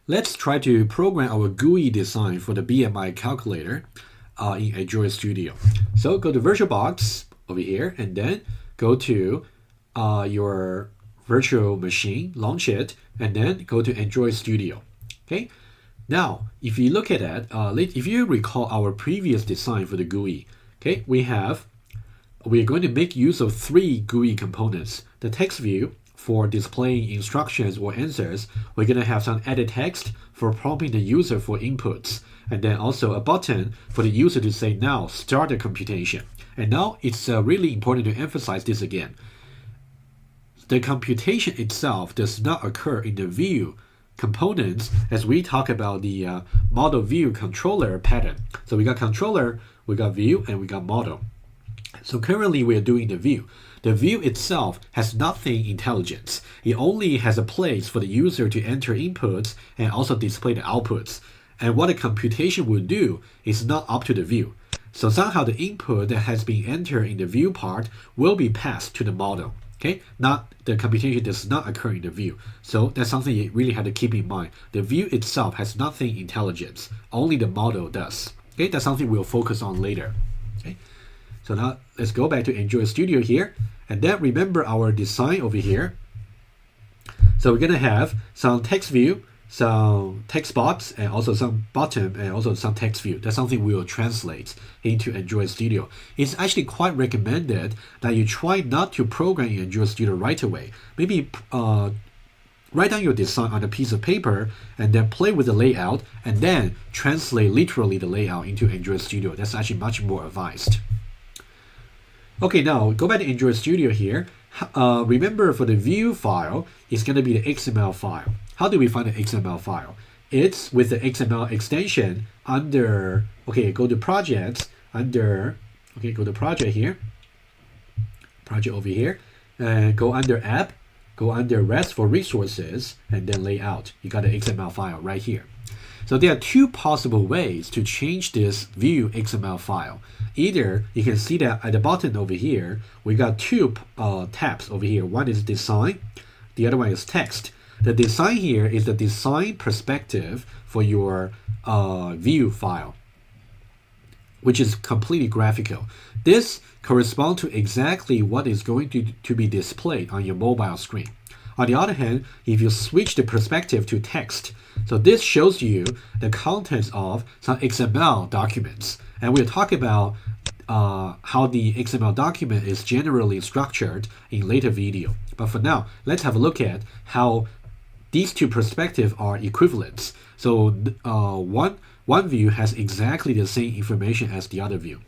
Let's try to program our GUI design for the BMI calculator in Android Studio. So go to VirtualBox over here and then go to your virtual machine, launch it, and then go to Android Studio. Okay. Now, if you look at that, if you recall our previous design for the GUI, okay, we're going to make use of 3 GUI components. The text view for displaying instructions or answers. We're going to have some edit text for prompting the user for inputs, and then also a button for the user to say, now start the computation. And now it's really important to emphasize this again. The computation itself does not occur in the view components as we talk about the model view controller pattern. So we got controller, we got view, and we got model. So currently we are doing the view. The view itself has nothing intelligence. It only has a place for the user to enter inputs and also display the outputs. And what the computation will do is not up to the view. So somehow the input that has been entered in the view part will be passed to the model. Okay, not the computation does not occur in the view. So that's something you really have to keep in mind. The view itself has nothing intelligence. Only the model does. Okay, that's something we'll focus on later. Okay, so now let's go back to Android Studio here, and then remember our design over here. So we're gonna have some text view, some text box, and also some button, and also some text view. That's something we will translate into Android Studio. It's actually quite recommended that you try not to program in Android Studio right away. Maybe write down your design on a piece of paper and then play with the layout and then translate literally the layout into Android Studio. That's actually much more advised. Okay, now go back to Android Studio here. Remember for the view file, it's going to be the XML file. How do we find the XML file? It's with the XML extension under, okay, go to projects, under, okay, go to project here, project over here, and go under app, go under REST for resources, and then layout. You got the XML file right here. So there are 2 possible ways to change this view XML file. Either you can see that at the bottom over here, we got 2 tabs over here. One is design, the other one is text. The design here is the design perspective for your view file, which is completely graphical. This corresponds to exactly what is going to be displayed on your mobile screen. On the other hand, if you switch the perspective to text, so this shows you the contents of some XML documents. And we'll talk about how the XML document is generally structured in later video. But for now, let's have a look at how these 2 perspectives are equivalent. So one view has exactly the same information as the other view.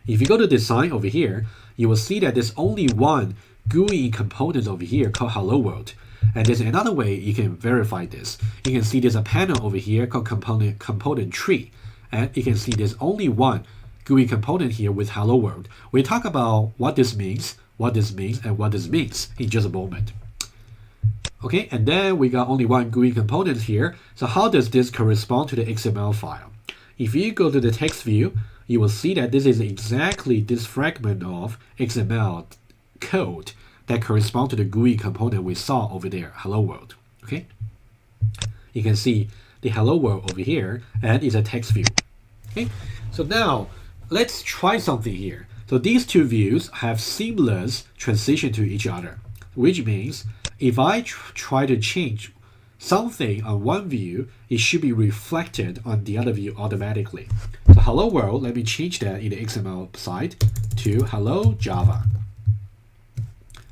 If you go to design over here, you will see that there's only one GUI component over here called Hello World. And there's another way you can verify this. You can see there's a panel over here called component tree. And you can see there's only one GUI component here with Hello World. We'll talk about what this means, and what this means in just a moment. Okay, and then we got only one GUI component here. So how does this correspond to the XML file? If you go to the text view, you will see that this is exactly this fragment of XML code that corresponds to the GUI component we saw over there, Hello World. Okay, you can see the Hello World over here, and it's a text view. Okay, so now let's try something here. So these 2 views have seamless transition to each other, which means if I try to change something on one view, it should be reflected on the other view automatically. So Hello World, let me change that in the XML side to Hello Java.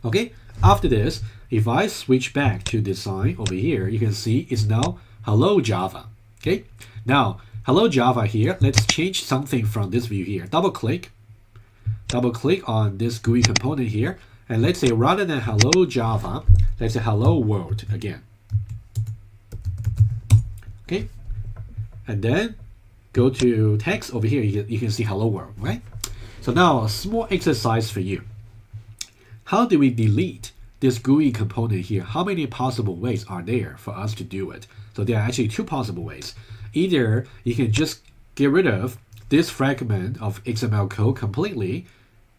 Okay, after this, if I switch back to design over here, you can see it's now Hello Java. Okay, now Hello Java here, let's change something from this view here. Double click on this GUI component here, and let's say rather than Hello Java, let's say Hello World again. Okay, and then go to text over here, you can see Hello World, right? So now a small exercise for you. How do we delete this GUI component here? How many possible ways are there for us to do it? So there are actually 2 possible ways. Either you can just get rid of this fragment of XML code completely,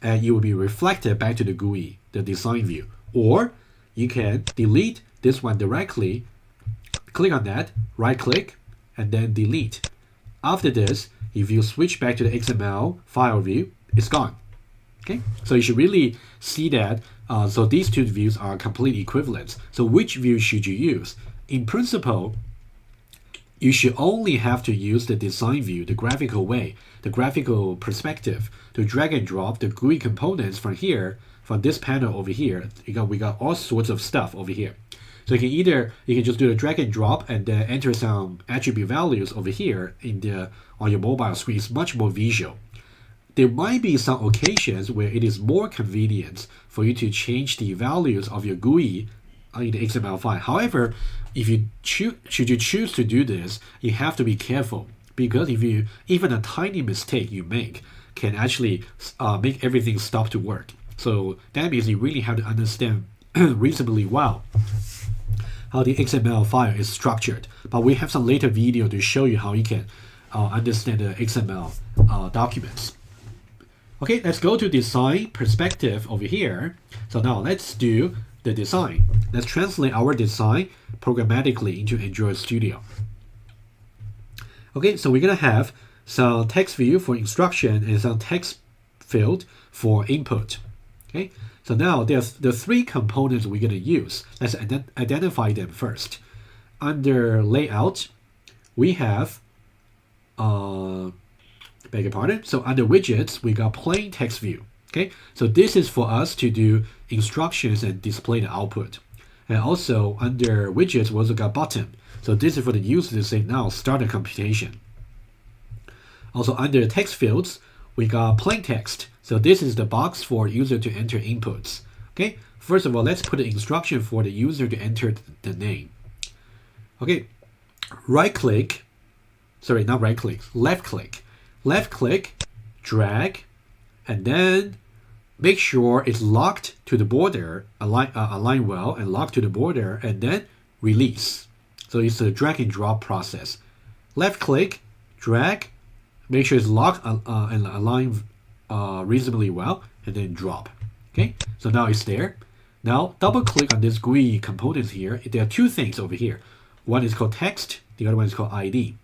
and it will be reflected back to the GUI, the design view. Or you can delete this one directly, Click on that, right click, and then delete. After this, if you switch back to the XML file view, it's gone. Okay, so you should really see that. So these two views are completely equivalent. So which view should you use? In principle, you should only have to use the design view, the graphical way, the graphical perspective to drag and drop the GUI components from here, from this panel over here. We got all sorts of stuff over here. So you can just do the drag and drop and then enter some attribute values over here on your mobile screen. It's much more visual. There might be some occasions where it is more convenient for you to change the values of your GUI in the XML file. However, if you should you choose to do this, you have to be careful, because even a tiny mistake you make can actually make everything stop to work. So that means you really have to understand reasonably well how the XML file is structured. But we have some later video to show you how you can understand the XML documents. Okay, let's go to design perspective over here. So now let's do the design. Let's translate our design programmatically into Android Studio. Okay, so we're gonna have some text view for instruction and some text field for input. Okay, so now there's the three components we're gonna use. Let's identify them first. Under layout, we have beg your pardon. So under widgets, we got plain text view. Okay, so this is for us to do instructions and display the output. And also under widgets, we also got button. So this is for the user to say now start a computation. Also under text fields, we got plain text. So this is the box for user to enter inputs. Okay, first of all, let's put the instruction for the user to enter the name. Okay, left click, drag, and then make sure it's locked to the border, align well and locked to the border, and then release. So it's a drag and drop process. Left click, drag, make sure it's locked and aligned reasonably well, and then drop. Okay, so now it's there. Now double click on this GUI components here. There are two things over here. One is called text, the other one is called ID.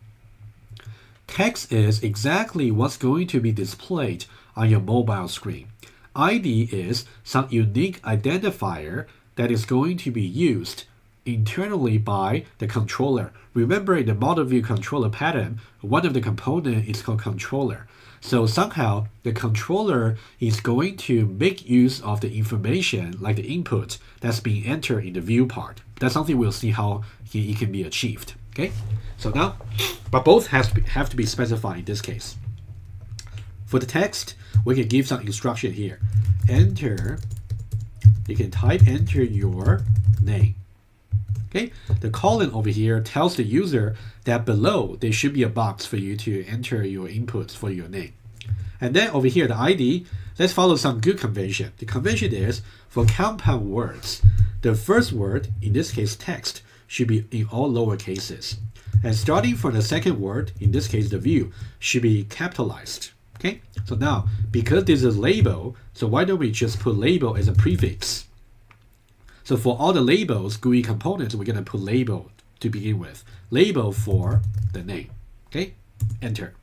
Text is exactly what's going to be displayed on your mobile screen. ID is some unique identifier that is going to be used internally by the controller. Remember, in the model view controller pattern, one of the components is called controller. So somehow the controller is going to make use of the information, like the input that's being entered in the view part. That's something we'll see how it can be achieved. Okay, so now, but both have to be specified in this case. For the text, we can give some instruction here. Enter, you can type enter your name. Okay, the colon over here tells the user that below there should be a box for you to enter your inputs for your name. And then over here, the ID, let's follow some good convention. The convention is for compound words, the first word, in this case text, should be in all lower cases. And starting from the second word, in this case the view, should be capitalized. Okay, so now because this is label, so why don't we just put label as a prefix? So for all the labels, GUI components, we're gonna put label to begin with. Label for the name. Okay, enter.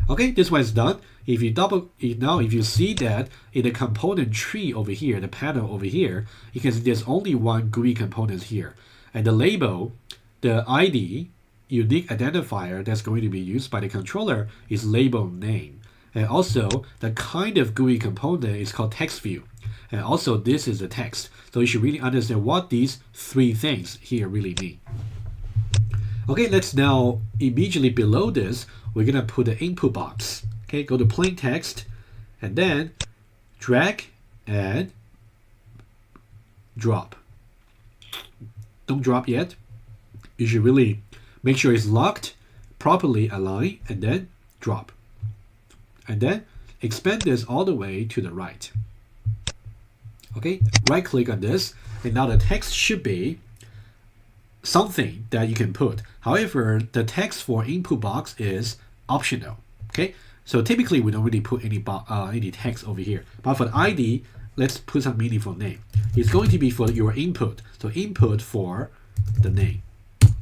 Okay, this one is done. If you see that in the component tree over here, the panel over here, you can see there's only one GUI component here. And the label, the ID, unique identifier that's going to be used by the controller is label name. And also, the kind of GUI component is called text view. And also, this is the text. So you should really understand what these three things here really mean. Okay, let's now, immediately below this, we're going to put the input box. Okay, go to plain text, and then drag and drop. Don't drop yet. You should really make sure it's locked, properly aligned, and then drop. And then expand this all the way to the right. Okay, right click on this, and now the text should be something that you can put. However, the text for input box is optional. Okay, so typically we don't really put any text over here. But for the ID, let's put some meaningful name. It's going to be for your input. So input for the name.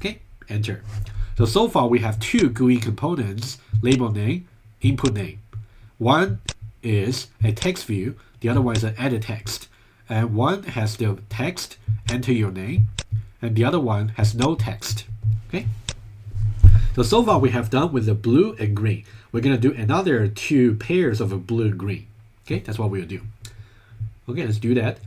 Okay, enter. So far we have two GUI components, label name, input name. One is a text view, the other one is an edit text. And one has the text, enter your name, and the other one has no text. Okay? So far we have done with the blue and green. We're going to do another two pairs of a blue and green. Okay, that's what we'll do. Okay, let's do that.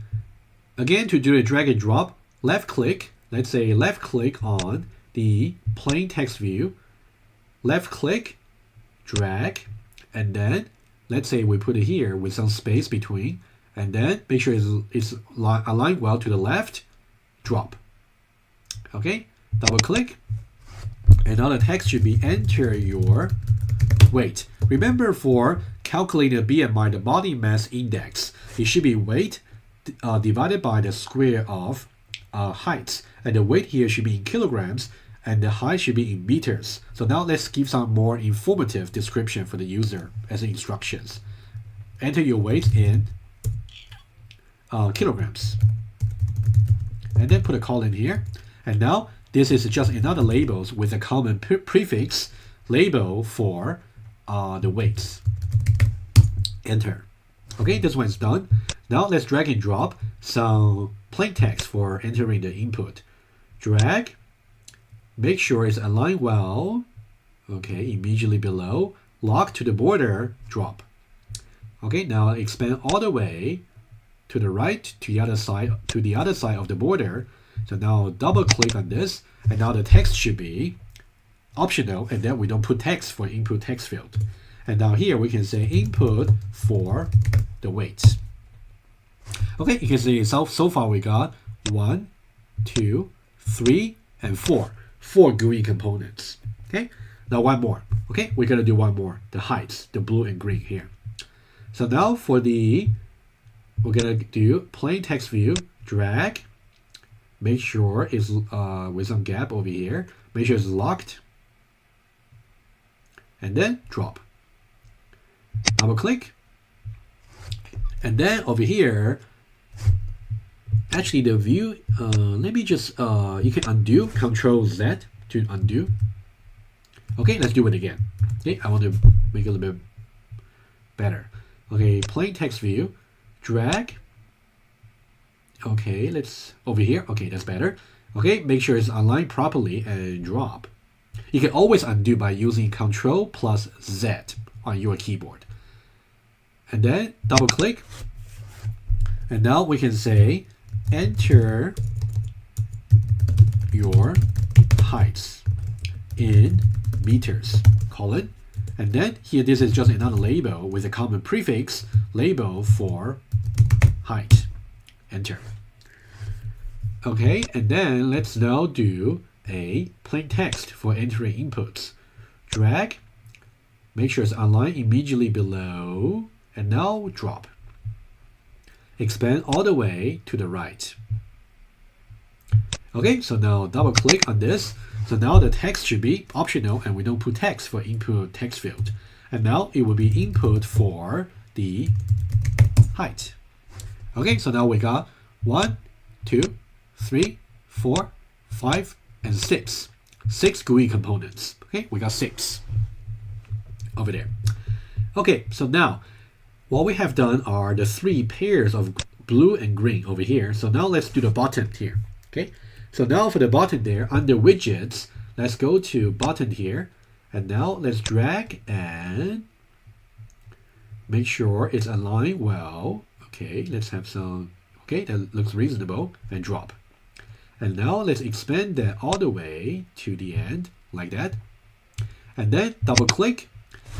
Again, to do a drag and drop, left click, let's say left click on the plain text view, left click, drag, and then let's say we put it here with some space between, and then make sure it's aligned well to the left, drop. Okay, double click, and now the text should be enter your weight. Remember, for calculating the BMI, the body mass index, it should be weight divided by the square of height, and the weight here should be in kilograms, and the height should be in meters. So now let's give some more informative description for the user as instructions. Enter your weight in kilograms, and then put a colon here. And now this is just another labels with a common prefix label for the weights. Enter. Okay, this one's done. Now let's drag and drop some plain text for entering the input. Drag, make sure it's aligned well. Okay, immediately below, lock to the border, drop. Okay, now expand all the way to the right, to the other side of the border. So now double click on this, and now the text should be optional, and then we don't put text for input text field. And now here we can say input for the weights. Okay, you can see so far we got 1, 2, 3, and 4. 4 GUI components. Okay, now one more. Okay, we're gonna do one more. The heights, the blue and green here. So now for we're gonna do plain text view, drag, make sure it's with some gap over here, make sure it's locked, and then drop. Double click, and then over here, actually the view, let me just, you can undo, Control Z to undo. Okay, let's do it again. Okay, I want to make it a little bit better. Okay, plain text view, drag. Okay, let's, over here, okay, that's better. Okay, make sure it's aligned properly and drop. You can always undo by using Control plus Z on your keyboard. And then double click. And now we can say, enter your heights in meters, colon. And then here, this is just another label with a common prefix label for height. Enter. Okay, and then let's now do a plain text for entering inputs. Drag, make sure it's aligned immediately below, and now drop. Expand all the way to the right. Okay, so now double click on this. So now the text should be optional, and we don't put text for input text field. And now it will be input for the height. Okay, so now we got 1, 2, 3, 4, 5, and 6. 6 GUI components. Okay, we got 6 over there. Okay, so now what we have done are the 3 pairs of blue and green over here. So now let's do the button here. Okay, so now for the button there, under widgets, let's go to button here. And now let's drag and make sure it's aligned well. Okay, let's have some, okay, that looks reasonable, and drop. And now let's expand that all the way to the end, like that. And then double click.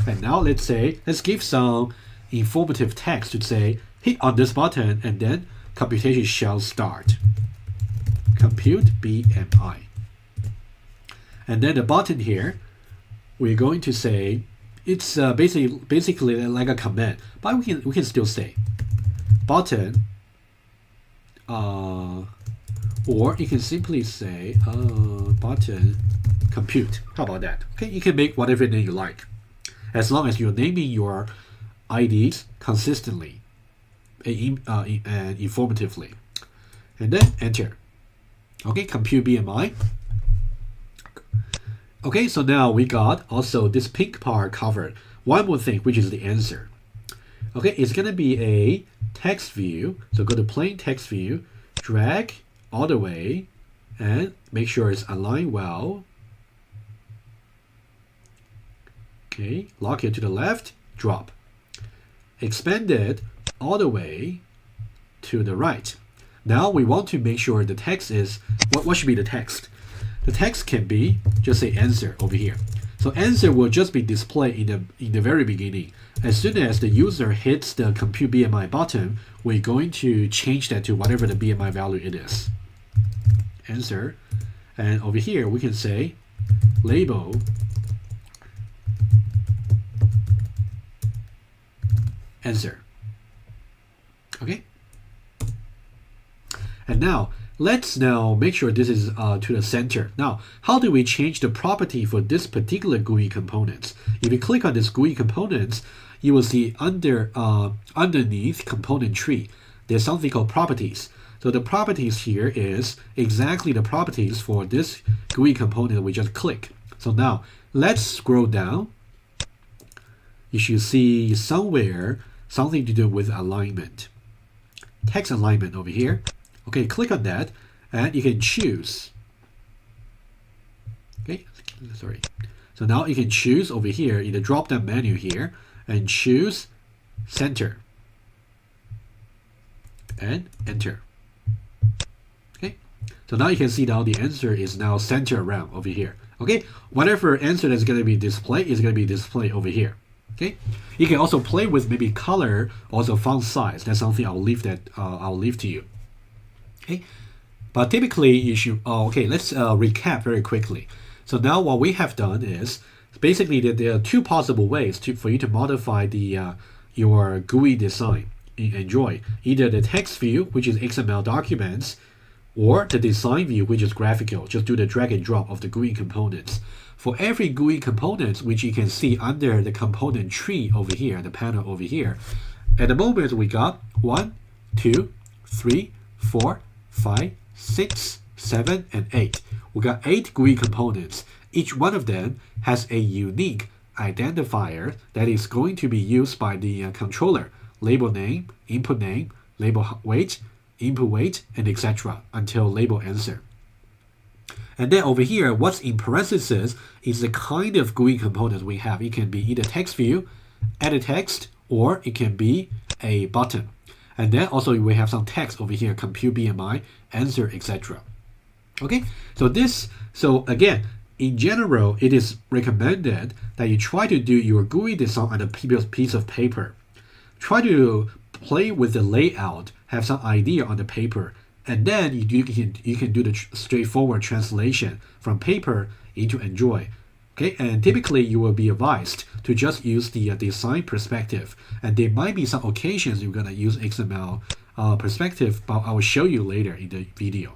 And now let's give some informative text to say, hit on this button, and then computation shall start. Compute BMI. And then the button here, we're going to say, it's basically like a command, but we can still say button, or you can simply say button compute. How about that? Okay, you can make whatever name you like, as long as you're naming your IDs consistently and informatively. And then enter. Okay, compute BMI. Okay, so now we got also this pink part covered. One more thing, which is the answer. Okay, it's gonna be a text view. So go to plain text view, drag all the way, and make sure it's aligned well. Okay, lock it to the left, drop. Expand it all the way to the right. Now we want to make sure the text is, what should be the text? The text can be, just say answer over here. So answer will just be displayed in the very beginning. As soon as the user hits the compute BMI button, we're going to change that to whatever the BMI value it is. Answer. And over here, we can say label answer. Okay. And now, let's now make sure this is to the center. Now, how do we change the property for this particular GUI components? If you click on this GUI components, you will see underneath component tree, there's something called properties. So the properties here is exactly the properties for this GUI component we just click. So now, let's scroll down. You should see somewhere something to do with alignment. Text alignment over here. Okay, click on that, and you can choose. Okay, sorry. So now you can choose over here in the drop-down menu here, and choose center, and enter. Okay, so now you can see now the answer is now center around over here. Okay, whatever answer that's going to be displayed is going to be displayed over here. Okay, you can also play with maybe color, also font size. That's something I'll leave to you. Okay, but typically you should. Okay, let's recap very quickly. So now what we have done is basically that there are two possible ways for you to modify the your GUI design in Android. Either the text view, which is XML documents, or the design view, which is graphical. Just do the drag and drop of the GUI components. For every GUI component, which you can see under the component tree over here, the panel over here, at the moment we got 1, 2, 3, 4, 5, 6, 7, and 8. We got 8 GUI components. Each one of them has a unique identifier that is going to be used by the controller. Label name, label weight, input weight, and etc. until label answer. And then over here, what's in parentheses is the kind of GUI component we have. It can be either text view, edit text, or it can be a button. And then also we have some text over here, compute BMI, answer, etc. Okay, so again, in general, it is recommended that you try to do your GUI design on a piece of paper. Try to play with the layout, have some idea on the paper, and then you can do the straightforward translation from paper into Android. Okay, and typically you will be advised to just use the design perspective, and there might be some occasions you're gonna use XML perspective, but I will show you later in the video.